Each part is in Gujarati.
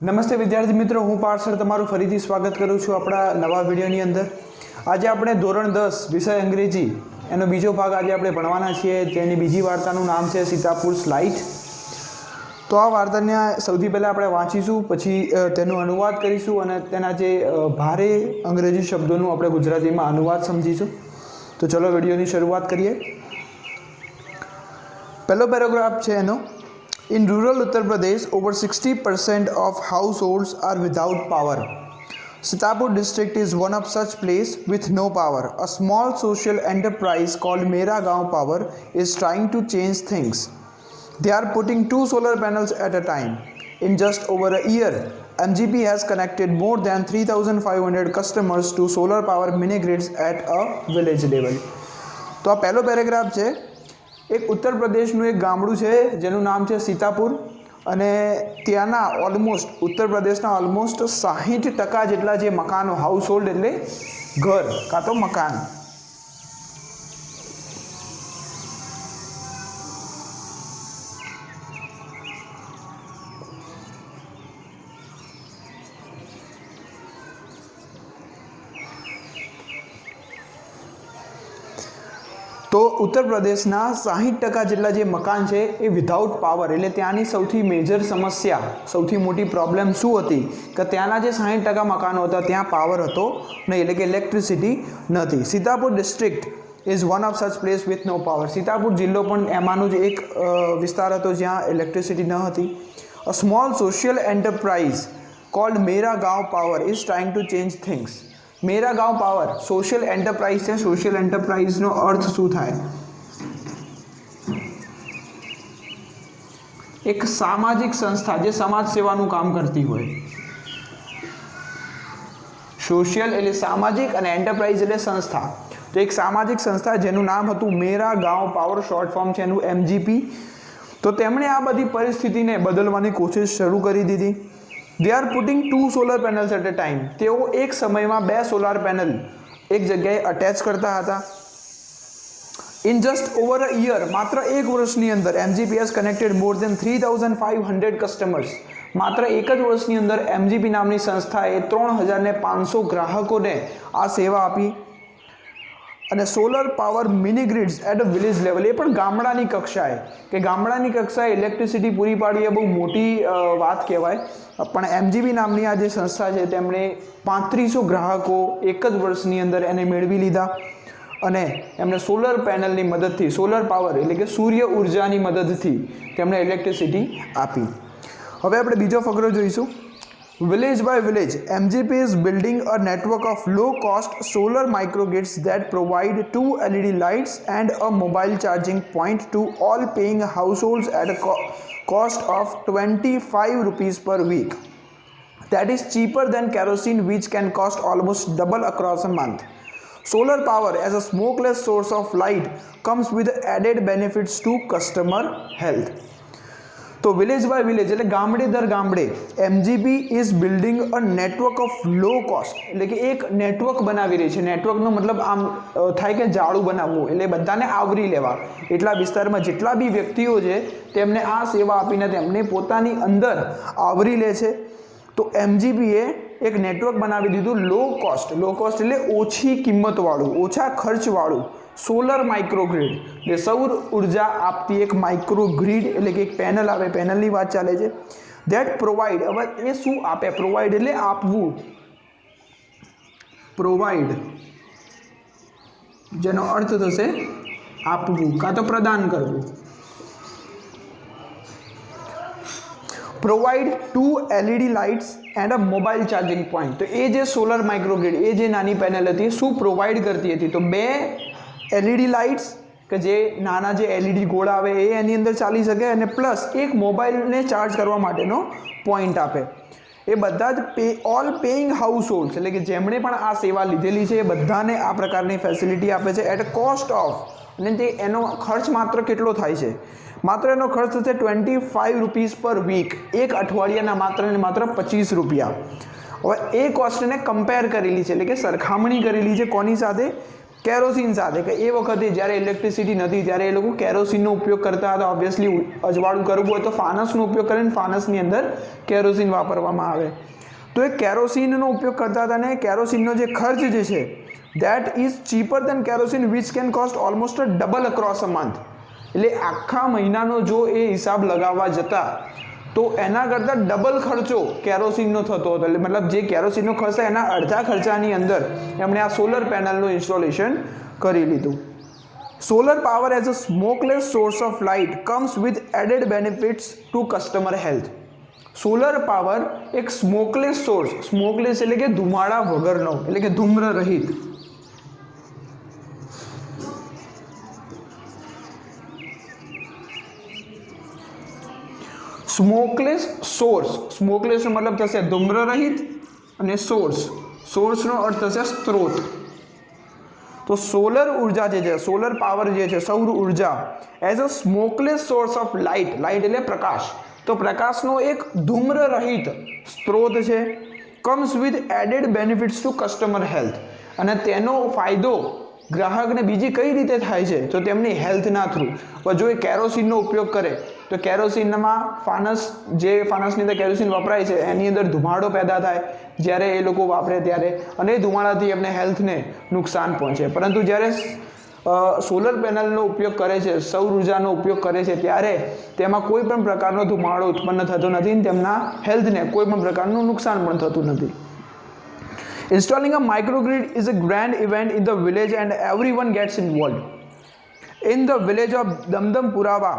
નમસ્તે વિદ્યાર્થી મિત્રો, હું પાર્સર તમારું ફરીથી સ્વાગત કરું છું આપણા નવા વિડીયોની અંદર। આજે આપણે ધોરણ 10 વિષય અંગ્રેજી એનો બીજો ભાગ આજે આપણે ભણવાના છીએ। તેની બીજી વાર્તાનું નામ છે સીતાપુર સ્લાઇટ। તો આ વાર્તાને સૌથી પહેલાં આપણે વાંચીશું, પછી તેનો અનુવાદ કરીશું અને તેના જે ભારે અંગ્રેજી શબ્દોનું આપણે ગુજરાતીમાં અનુવાદ સમજીશું। તો ચલો વિડીયોની શરૂઆત કરીએ। પહેલો પેરેગ્રાફ છે એનો, In rural Uttar Pradesh, over 60% of households are without power. Sitapur district is one of such place with no power. A small social enterprise called Mera Gaon Power is trying to change things. They are putting 2 solar panels at a time. In just over a year, MGP has connected more than 3,500 customers to solar power mini grids at a village level. તો આ પહેલો પેરેગ્રાફ છે। એક ઉત્તર પ્રદેશનું એક ગામડું છે જેનું નામ છે સીતાપુર, અને ત્યાંના ઓલમોસ્ટ ઉત્તર પ્રદેશના ઓલમોસ્ટ 60% જેટલા જે મકાનો, હાઉસ હોલ્ડ એટલે ઘર કાં તો મકાન, તો ઉત્તર પ્રદેશના 60% જેટલા જે મકાન છે એ વિધાઉટ પાવર, એટલે ત્યાંની સૌથી મેજર સમસ્યા, સૌથી મોટી પ્રોબ્લેમ શું હતી કે ત્યાંના જે 60% મકાનો હતા ત્યાં પાવર હતો નહીં, એટલે કે ઇલેક્ટ્રિસિટી નહોતી। Sitapur district is one of such place with no power. Sitapur જિલ્લો પણ એમાંનો જ એક વિસ્તાર હતો જ્યાં ઇલેક્ટ્રિસિટી ન હતી। A small social enterprise called Mera Gaon power is trying to change things. Mera Gaon power social enterprise છે। સોશિયલ એન્ટરપ્રાઇઝનો અર્થ શું થાય? એક સામાજિક સંસ્થા જે સમાજ સેવાનું કામ કરતી હોય। સોશિયલ એટલે સામાજિક અને એન્ટરપ્રાઇઝ એટલે સંસ્થા। તો એક સામાજિક સંસ્થા જેનું નામ હતું મેરા ગાંવ પાવર, શોર્ટ ફોર્મ છે એનું MGP। તો તેમણે આ બધી પરિસ્થિતિને બદલવાની કોશિશ શરૂ કરી દીધી। They are putting 2 solar panels at a time. તેઓ એક સમયમાં 2 સોલાર પેનલ એક જગ્યાએ અટેચ કરતા હતા। In just over a year, માત્ર એક વર્ષની અંદર MGP has connected more than 3,500 customers. માત્ર એક જ વર્ષની અંદર MGP નામની સંસ્થાએ 3,500 ગ્રાહકોને આ સેવા આપી। અને solar power mini grids at a village level, એ પણ ગામડાની કક્ષાએ, કે ગામડાની કક્ષાએ ઇલેક્ટ્રિસિટી પૂરી પાડી એ બહુ મોટી વાત કહેવાય। પણ MGP નામની આ જે સંસ્થા છે તેમણે 3500 ગ્રાહકો એક જ વર્ષની અંદર એને મેળવી લીધા, અને એમણે સોલર પેનલની મદદથી, સોલર પાવર એટલે કે સૂર્ય ઉર્જાની મદદથી તેમણે ઇલેક્ટ્રિસિટી આપી। હવે આપણે બીજો ફકરો જોઈશું। Village by village, MGP is building a network of low-cost solar microgrids that provide 2 LED lights and a mobile charging point to all paying households at a cost of 25 rupees per week. That is cheaper than kerosene, which can cost almost double across a month. Solar power as a smokeless source of light comes with added benefits to customer health. તો વિલેજ બાય વિલેજ એટલે ગામડે દર ગામડે MGP is building a network of low cost, એટલે કે એક નેટવર્ક બનાવી રહી છે। નેટવર્કનો મતલબ આમ થાય કે જાળું બનાવવું, એટલે બધાને આવરી લેવા, એટલા વિસ્તારમાં જેટલા બી વ્યક્તિઓ છે તેમને આ સેવા આપીને તેમને પોતાની અંદર આવરી લે છે। તો MGPએ એક નેટવર્ક બનાવી દીધું લો કોસ્ટ। લો કોસ્ટ એટલે ઓછી કિંમતવાળું, ઓછા ખર્ચવાળું સોલર માઇક્રોગ્રીડ, એટલે સૌર ઉર્જા આપતી એક માઇક્રોગ્રીડ, એટલે કે એક પેનલ આવે, પેનલની વાત ચાલે છે। ધેટ પ્રોવાઈડ, હવે એ શું આપે? પ્રોવાઈડ એટલે આપવું, પ્રોવાઈડ જેનો અર્થ થશે આપવું કાં તો પ્રદાન કરવું। Provide 2 LED lights and a mobile charging point. તો એ જે સોલર માઇક્રોગ્રીડ, એ જે નાની પેનલ હતી શું પ્રોવાઈડ કરતી હતી? તો 2 LED લાઇટ્સ કે જે નાના જે LED ગોળ આવે એ એની અંદર ચાલી શકે, અને પ્લસ એક મોબાઈલને ચાર્જ કરવા માટેનો પોઈન્ટ આપે। એ બધા જ ઓલ પેઇંગ હાઉસ હોલ્ડ્સ, એટલે કે જેમણે પણ આ સેવા લીધેલી છે એ બધાને આ પ્રકારની ફેસિલિટી આપે છે એટ કોસ્ટ ઓફ, અને તે એનો ખર્ચ માત્ર કેટલો થાય છે? માત્ર એનો ખર્ચ થશે 25 રૂપીસ પર વીક, એક અઠવાડિયાના માત્ર ને માત્ર 25 રૂપિયા। હવે એ કોસ્ટને કમ્પેર કરેલી છે, એટલે કે સરખામણી કરેલી છે કોની સાથે? કેરોસીન સાથે કે એ વખતે જ્યારે ઇલેક્ટ્રિસિટી નથી ત્યારે એ લોકો કેરોસીનનો ઉપયોગ કરતા હતા. ઓબ્વિયસલી અજવાળું કરવું હોય તો ફાનસનો ઉપયોગ કરીને ફાનસની અંદર કેરોસીન વાપરવામાં આવે. તો એ કેરોસીનનો ઉપયોગ કરતા હતા ને કેરોસીનનો જે ખર્ચ જે છે that is cheaper than kerosene which can cost almost double across a month. એટલે આખા મહિનાનો જો એ હિસાબ લગાવવા જતા તો એના કરતાં ડબલ ખર્ચો કેરોસીનનો થતો હતો. એટલે મતલબ જે કેરોસીનનો ખર્ચ થાય એના અડધા ખર્ચાની અંદર એમણે આ સોલર પેનલનું ઇન્સ્ટોલેશન કરી લીધું. Solar power as a smokeless source of light comes with added benefits to customer health. Solar power એક સ્મોકલેસ સોર્સ, સ્મોકલેસ એટલે કે ધુમાડા વગરનો, એટલે કે ધૂમ્ર રહિત. સ્મોકલેસ સોર્સ, સ્મોકલેસનો મતલબ થશે ધૂમ્ર રહિત અને સોર્સ, સોર્સનો અર્થ થશે સ્ત્રોત. તો સોલર ઉર્જા જે છે, સોલર પાવર જે છે, સૌર ઉર્જા as a smokeless source of light, light એટલે પ્રકાશ, તો પ્રકાશનો એક ધૂમ્ર રહિત સ્ત્રોત છે. Comes with added benefits to customer health, અને તેનો ફાયદો ગ્રાહકને બીજી કઈ રીતે થાય છે તો તેમની હેલ્થના થ્રુ. જો એ કેરોસીનનો ઉપયોગ કરે તો કેરોસીનમાં ફાનસ, જે ફાનસની અંદર કેરોસીન વપરાય છે એની અંદર ધુમાડો પેદા થાય જ્યારે એ લોકો વાપરે ત્યારે, અને એ ધુમાડાથી એમને હેલ્થને નુકસાન પહોંચે. પરંતુ જ્યારે સોલર પેનલનો ઉપયોગ કરે છે, સૌર ઉર્જાનો ઉપયોગ કરે છે ત્યારે તેમાં કોઈ પણ પ્રકારનો ધુમાડો ઉત્પન્ન થતો નથી અને તેમના હેલ્થને કોઈ પણ પ્રકારનું નુકસાન પણ થતું નથી. Installing a microgrid is a grand event in the village and everyone gets involved. In the village of Damdam Purawa,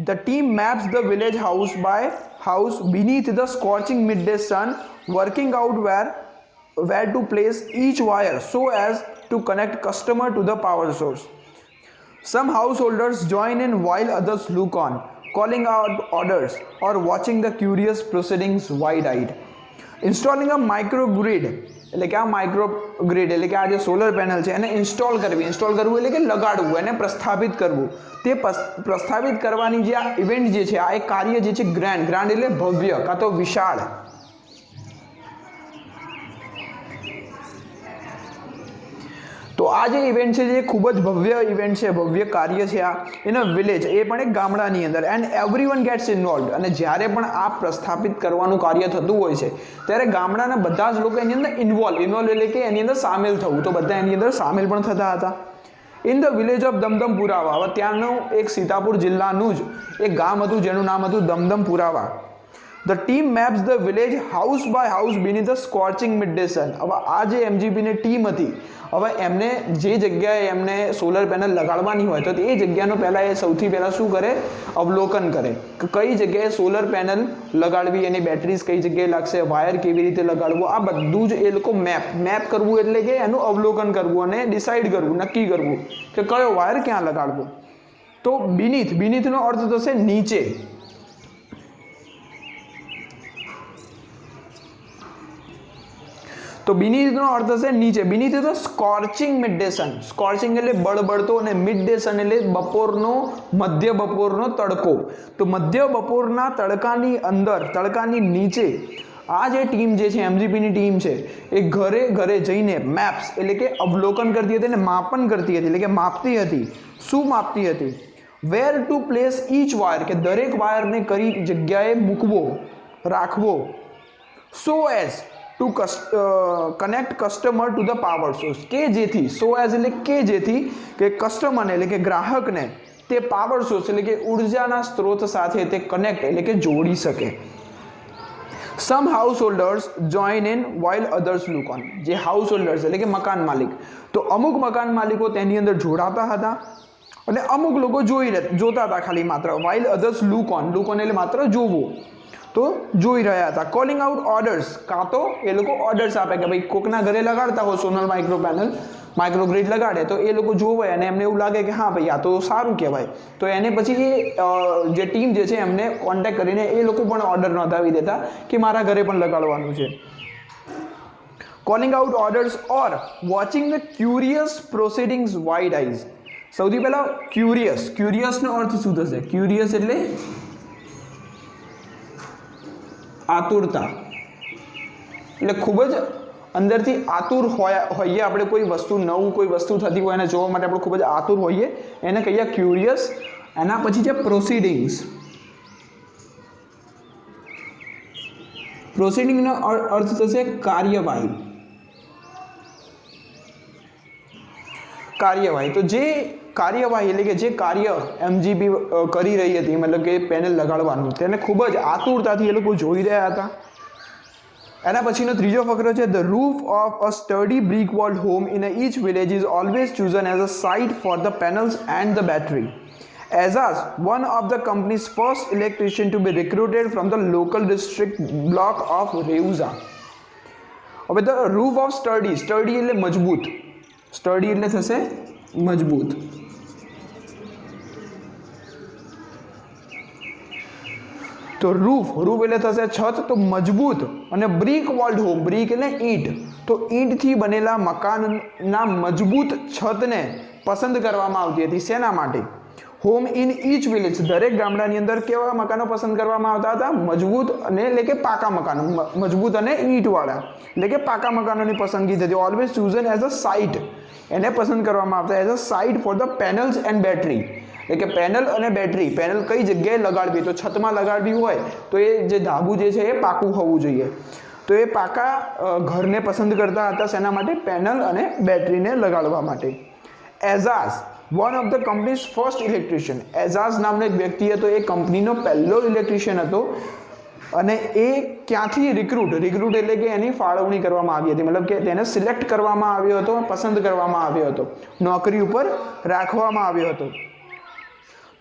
the team maps the village house by house beneath the scorching midday sun, working out where to place each wire so as to connect customer to the power source. Some householders join in while others look on, calling out orders or watching the curious proceedings wide-eyed. Installing a microgrid એટલે કે આ માઇક્રોગ્રીડ એટલે કે આ જે સોલર પેનલ છે એને ઇન્સ્ટોલ કરવું એટલે કે લગાડવું, એને પ્રસ્થાપિત કરવું. તે પ્રસ્થાપિત કરવાની જે આ ઇવેન્ટ જે છે, આ એક કાર્ય જે છે ગ્રાન્ડ એટલે ભવ્ય કાં તો વિશાળ. તો આ જે ઇવેન્ટ છે જે ખૂબ જ ભવ્ય ઇવેન્ટ છે, ભવ્ય કાર્ય છે આ એનો વિલેજ, એ પણ એક ગામડાની અંદર. એન્ડ એવરીવન ગેટ્સ ઇન્વોલ્વ, અને જ્યારે પણ આ પ્રસ્થાપિત કરવાનું કાર્ય થતું હોય છે ત્યારે ગામડાના બધા જ લોકો એની અંદર ઇન્વોલ્વ એટલે કે એની અંદર સામેલ થવું, તો બધા એની અંદર સામેલ પણ થતા હતા. ઇન ધ વિલેજ ઓફ દમદમ પુરાવા, હવે ત્યાંનું એક સીતાપુર જિલ્લાનું જ એક ગામ હતું જેનું નામ હતું દમદમ પુરાવા. The team maps the village house by house beneath the scorching midday sun. હવે આ જે એમજીપીની ટીમ હતી, હવે એમને જે જગ્યાએ એમને સોલર પેનલ લગાડવાની હોય તો એ જગ્યાનો પહેલાં એ સૌથી પહેલાં શું કરે, અવલોકન કરે કે કઈ જગ્યાએ સોલર પેનલ લગાડવી, એની બેટરીઝ કઈ જગ્યાએ લાગશે, વાયર કેવી રીતે લગાડવો, આ બધું જ એ લોકો મેપ કરવું એટલે કે એનું અવલોકન કરવું અને ડિસાઇડ કરવું, નક્કી કરવું કે કયો વાયર ક્યાં લગાડવો. તો બીનીથનો અર્થ થશે નીચે. તો બીનીથનો અર્થ થશે નીચે. બીનીથ તો સ્કોર્ચિંગ મિડડે સન, સ્કોર્ચિંગ એટલે બળબડતો, અને મિડડે સન એટલે બપોરનો, મધ્ય બપોરનો તડકો. તો મધ્ય બપોરના તડકાની અંદર, તડકાની નીચે આ જે ટીમ જે છે, એમજીપીની ટીમ છે, એ ઘરે ઘરે જઈને મેપ્સ એટલે કે અવલોકન કરતી હતી અને માપન કરતી હતી, એટલે કે માપતી હતી. શું માપતી હતી? વેર ટુ પ્લેસ ઈચ વાયર, કે દરેક વાયરને કઈ જગ્યાએ મૂકવો, રાખવો. સો as two connect customer to the power source, કે જેથી, સો એઝ એટલે કે જેથી, કે કસ્ટમરને એટલે કે ગ્રાહકને તે પાવર સોર્સ એટલે કે ઉર્જાના સ્ત્રોત સાથે તે કનેક્ટ એટલે કે જોડી શકે. Some householders join in while others look on, જે હાઉસ હોલ્ડર્સ એટલે કે મકાન માલિક, તો અમુક મકાન માલિકો તેની અંદર જોડાતા હતા અને અમુક લોકો જોતા હતા ખાલી માત્ર. વાઇલ અધર્સ લુક ઓન એટલે માત્ર જોવું, તો જોઈ રહ્યા હતા. કોલિંગ આઉટ ઓર્ડર્સ, કાં તો એ લોકો ઓર્ડર્સ આપે કે ભાઈ કોકના ઘરે લગાડતા હોય સોલર માઇક્રોગ્રીડ લગાડે તો એ લોકો જોવે અને એમને એવું લાગે કે હા ભાઈ આ તો સારું કહેવાય, તો એને પછી જે ટીમ જે છે એમને કોન્ટેક્ટ કરીને એ લોકો પણ ઓર્ડર નોંધાવી દેતા કે મારા ઘરે પણ લગાડવાનું છે. Calling out orders or watching the curious proceedings wide eyes. સૌથી પહેલાં ક્યુરિયસનો અર્થ શું થશે? ક્યુરિયસ એટલે આતુરતા, એટલે ખૂબ જ અંદરથી આતુર હોઈએ આપણે કોઈ વસ્તુ નવું કોઈ વસ્તુ થતી હોય એને જોવા માટે આપણે ખૂબ જ આતુર હોઈએ એને કહીએ ક્યુરિયસ. એના પછી છે પ્રોસિડિંગ્સ. પ્રોસિડિંગનો અર્થ થશે કાર્યવાહી. કાર્યવાહી તો જે કાર્યવાહી એટલે કે જે કાર્ય એમજીપી કરી રહી હતી, મતલબ કે પેનલ લગાડવાનું, તેને ખૂબ જ આતુરતાથી એ લોકો જોઈ રહ્યા હતા. એના પછીનો ત્રીજો ફકરો છે the roof of a sturdy brick walled home in each village is always chosen as a site for the panels and the battery. Azaz, one of the company's first electrician to be recruited from the local district block of Reuza. હવે the roof of study, study એટલે મજબૂત, સ્ટડી એટલે થશે મજબૂત. તો રૂફ એટલે થશે છત, તો મજબૂત. અને બ્રિક વોલ્ડ હોમ, બ્રિક એટલે ઈંટ, તો ઈંટથી બનેલા મકાનના મજબૂત છતને પસંદ કરવામાં આવતી હતી. શેના માટે? હોમ ઇન ઈચ વિલેજ, દરેક ગામડાની અંદર કેવા મકાનો પસંદ કરવામાં આવતા હતા? મજબૂત અને એટલે કે પાકા મકાનો, મજબૂત અને ઈંટવાળા એટલે કે પાકા મકાનોની પસંદગી થતી. Always chosen as a site, એને પસંદ કરવામાં આવતા as a site for the panels and battery. એટલે કે પેનલ અને બેટરી, પેનલ કઈ જગ્યાએ લગાડવી, તો છતમાં લગાડવી હોય તો એ જે ધાબુ જે છે એ પાકું હોવું જોઈએ. તો એ પાકા ઘરને પસંદ કરતા હતા. શેના માટે? પેનલ અને બેટરીને લગાડવા માટે. Ejaz, one of the companies first electrician. Ejaz નામનો એક વ્યક્તિ હતો, એ કંપનીનો પહેલો ઇલેક્ટ્રિશિયન હતો. અને એ ક્યાંથી રિક્રુટ એટલે કે એની ફાળવણી કરવામાં આવી હતી, મતલબ કે તેને સિલેક્ટ કરવામાં આવ્યો હતો, પસંદ કરવામાં આવ્યો હતો, નોકરી ઉપર રાખવામાં આવ્યો હતો.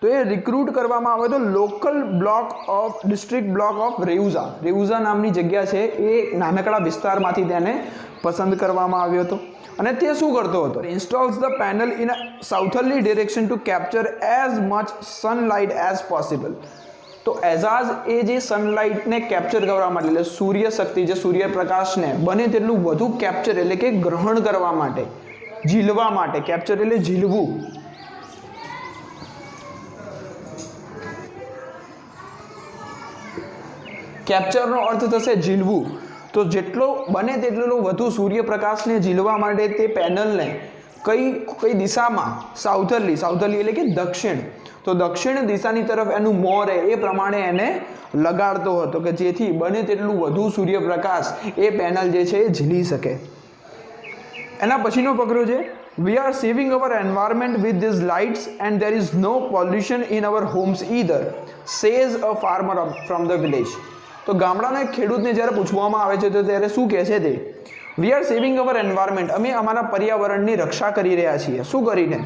તો એ રિક્રુટ કરવામાં આવ્યો હતો local block of district block of Reuza. Reuza નામની જગ્યા છે, એ નાનકડા વિસ્તારમાંથી તેને પસંદ કરવામાં આવ્યો હતો. અને તે શું કરતો હતો? Installs the panel in a southerly direction to capture as much sunlight as possible. તો એઝાઝ એ જે સનલાઇટને કેપ્ચર કરવા માટે, એટલે સૂર્ય શક્તિ, જે સૂર્યપ્રકાશને બને તેટલું વધુ કેપ્ચર એટલે કે ગ્રહણ કરવા માટે, ઝીલવા માટે, કેપ્ચર એટલે ઝીલવું. કેપ્ચરનો અર્થ થશે ઝીલવું. તો જેટલો બને તેટલો વધુ સૂર્યપ્રકાશને ઝીલવા માટે તે પેનલને કઈ દિશામાં, સાઉથર્લી એટલે કે દક્ષિણ, તો દક્ષિણ દિશાની તરફ એનું મોં રહે એ પ્રમાણે એને લગાડતો હતો કે જેથી બને તેટલું વધુ સૂર્યપ્રકાશ એ પેનલ જે છે એ ઝીલી શકે. એના પછીનો ફકરો છે we are saving our environment with these lights and there is no pollution in our homes either, says a farmer from the village. તો ગામડાના એક ખેડૂતને જ્યારે પૂછવામાં આવે છે તો ત્યારે શું કહે છે તે? વી આર સેવિંગ અવર એન્વાયરમેન્ટ, અમે અમારા પર્યાવરણની રક્ષા કરી રહ્યા છીએ. શું કરીને?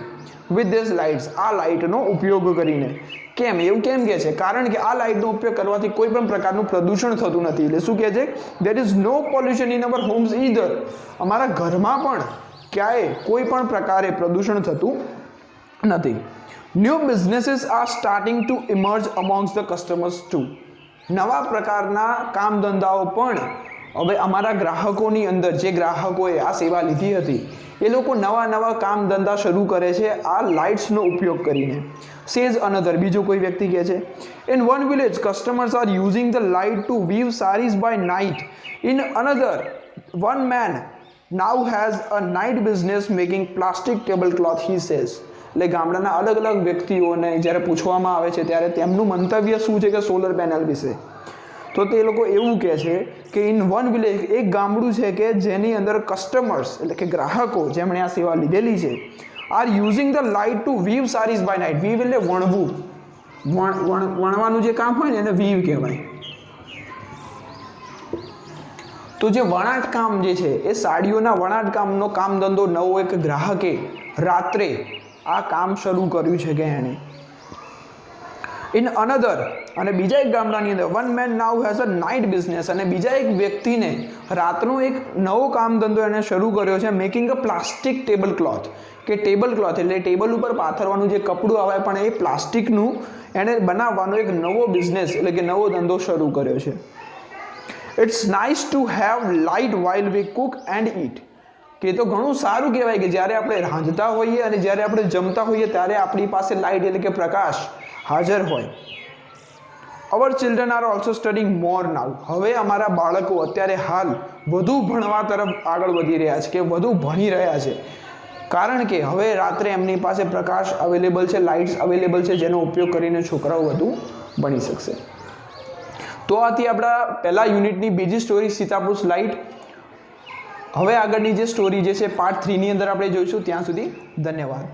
વિથ ધીઝ લાઇટ્સ, આ લાઇટનો ઉપયોગ કરીને. કેમ? એવું કેમ કહે છે? કારણ કે આ લાઇટનો ઉપયોગ કરવાથી કોઈ પણ પ્રકારનું પ્રદૂષણ થતું નથી. એટલે શું કહે છે? There is no pollution in our homes either, અમારા ઘરમાં પણ ક્યાંય કોઈ પણ પ્રકારે પ્રદૂષણ થતું નથી. New businesses are starting to emerge amongst the customers too. નવા પ્રકારના કામ ધંધાઓ પણ હવે અમારા ગ્રાહકોની અંદર, જે ગ્રાહકોએ આ સેવા લીધી હતી એ લોકો નવા કામ ધંધા શરૂ કરે છે આ લાઇટ્સનો ઉપયોગ કરીને. સેઝ અનધર, બીજો કોઈ વ્યક્તિ કહે છે in one village customers are using the light to weave saris by night. In another one man now has a night business making plastic table cloth, he says. એટલે ગામડાના અલગ અલગ વ્યક્તિઓને જ્યારે પૂછવામાં આવે છે ત્યારે તેમનું મંતવ્ય શું છે કે સોલર પેનલ વિશે, તો તે લોકો એવું કહે છે કે ઇન વન વિલેજ, એક ગામડું છે કે જેની અંદર કસ્ટમર્સ એટલે કે ગ્રાહકો જેમણે આ સેવા લીધેલી છે are using the light to weave saris by night. Weave એટલે વણવું, વણવાનું જે કામ હોય ને એને વીવ કહેવાય. તો જે વણાટ કામ જે છે એ સાડીઓના વણાટ કામનો કામ ધંધો નવો એક ગ્રાહકે રાત્રે આ કામ શરૂ કર્યું છે કે એણે. ઇન અનધર, અને બીજા એક ગામડાની અંદર one man now has a night business, અને બીજા એક વ્યક્તિને રાતનો એક નવો કામ ધંધો એને શરૂ કર્યો છે making a plastic table cloth. કે ટેબલ ક્લોથ એટલે ટેબલ ઉપર પાથરવાનું જે કપડું આવે પણ એ પ્લાસ્ટિકનું એને બનાવવાનો એક નવો બિઝનેસ એટલે કે નવો ધંધો શરૂ કર્યો છે. It's nice to have light while we cook and eat. કે તો ઘણું સારું કહેવાય કે જ્યારે આપણે રાંધતા હોઈએ અને જ્યારે આપણે જમતા હોઈએ ત્યારે આપણી પાસે લાઇટ એટલે કે પ્રકાશ હાજર હોય. અવર ચિલ્ડ્રન આર ઓલ્સો સ્ટડિંગ મોર નાઉ. હવે અમારા બાળકો અત્યારે હાલ વધુ ભણવા તરફ આગળ વધી રહ્યા છે, કે વધુ ભણી રહ્યા છે, કારણ કે હવે રાત્રે એમની પાસે પ્રકાશ અવેલેબલ છે, લાઇટ્સ અવેલેબલ છે, જેનો ઉપયોગ કરીને છોકરાઓ વધુ ભણી શકશે. તો આથી આપણા પહેલા યુનિટની બીજી સ્ટોરી સીતાપુર લાઇટ. હવે આગળની જે સ્ટોરી જે છે પાર્ટ 3 ની અંદર આપણે જોઈશું. ત્યાં સુધી ધન્યવાદ.